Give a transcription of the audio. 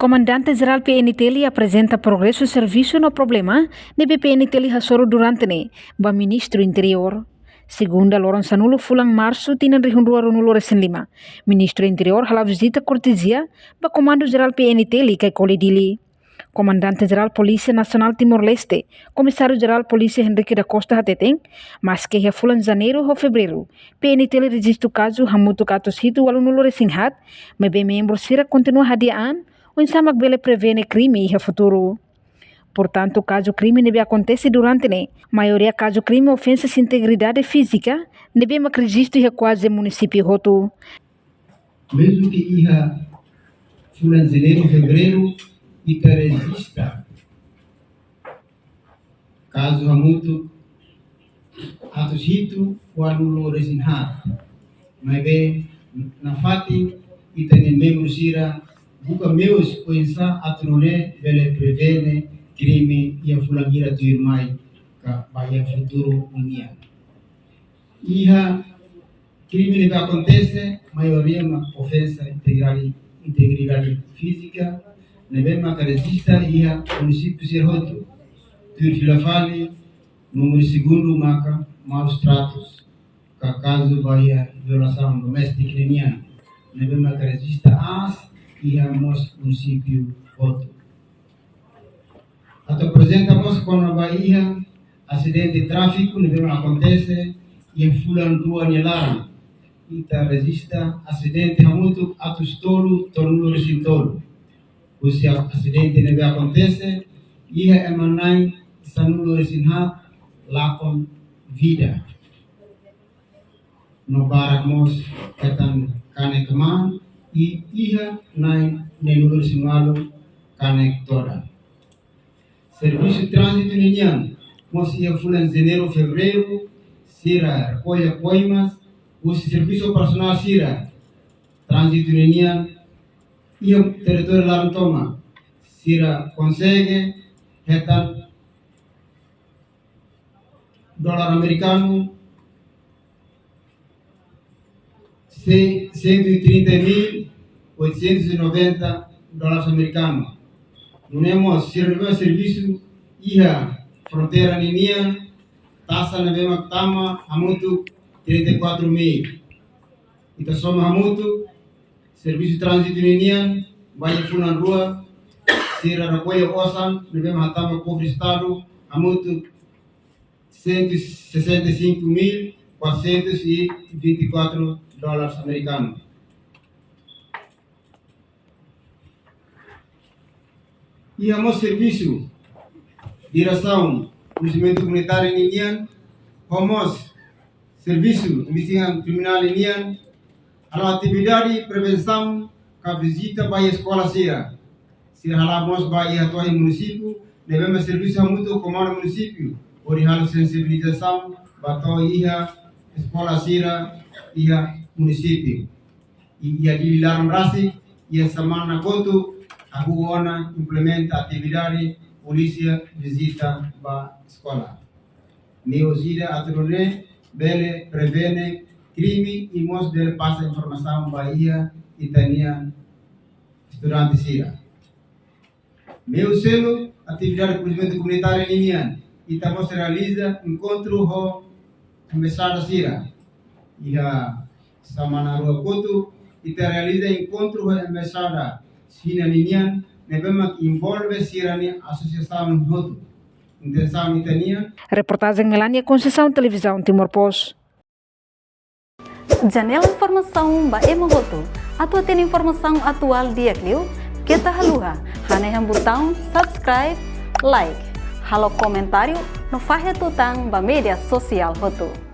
Comandante-Geral PNTL apresenta progresso e serviço no problema de PNTL Hasoro durante o Ministro Interior. Segundo Loran Sanulo Fulang Março, tinha rihundua Ronulo Resenlima. Ministro Interior hala visita cortesia para Comando-Geral PNTL que Colidili. Comandante-Geral Polícia Nacional Timor-Leste, Comissário-Geral Polícia Henrique da Costa Hateteng, mas que fulan janeiro ou fevereiro, PNTL registra o caso hamutu katos hitu walunulo resinghat, mas bem membro sira continua hadiaan, onde samak bele prevene crime e futuro. Portanto, o caso crime deve acontecer durante a maioria caso crime ofensa à integridade física, deve mak registro e quase município roto. Mesmo que ia fulan janeiro, fevereiro, ita registra caso hamutu atos hitu walulo resinhat, mas bem na fati ita nem membro sira buka meus oinsa atunole bele prevene crime ia fulangira tu irmai ka bahia futuro unia. Iha crime que acontece maioria uma ofensa integridade física, nebema que resista ia município Serroto, tur filafali número segundo maka maus tratos ka caso bahia violação doméstica neniana, nebema que resista as íamos município Foto. Até apresentamos com a Bahia acidente de tráfico, não acontece e fulan rua nelara. Ita resista acidente muito atos tolo, tornou resintolo. O se acidente não acontece e é manai sanulo resinha lakon vida. No baramos ketan kane keman e ia nai nenulur simalo kanek toda. Serviço de trânsito ninian, nós ia fulan janeiro, fevereiro, sira recolha coimas, o serviço operacional sira, trânsito ninian, ia território lá toma, sira consegue, retan dólar americano, 130.890 dólares americanos. Não temos serviço ia fronteira ninian, taxa na mesma tama hamutu 34.000. Então soma hamutu serviço de trânsito ninian, vai fulan rua, sira recolha osan, na mesma tama cofre estado hamutu 165.424 dólares americanos. E a nosso serviço de direção conhecimento comunitário ninian, homos serviço de investigação criminal ninian, a atividade de prevenção que visita para a escola sira. Se halamos para a tua município, devemos serviço muito comando município, por hal sensibilização para a escola sira e a município. E a divilaram rasi e a semana conto a ona implementa atividade polícia visita ba escola. Neosida atrone bele prevene crime e mos bele passa informação bahia itania estudante sira. Meu selo atividade conhecimento comunitário ninian itamos realiza encontro ho embaixada sira. Ia samana rua kotu ita realiza encontro ho embaixada sina ninian nebema envolve sirani associação roto. Intenção itania. Reportagem Melania Conceição Televisão Timor-Post. Janela informação ba Emogoto. Atua tem informação atual dia Clio. Kita haluha. Haneham botão subscribe, like. Halo comentário no faixa tutang ba media sosial Hoto.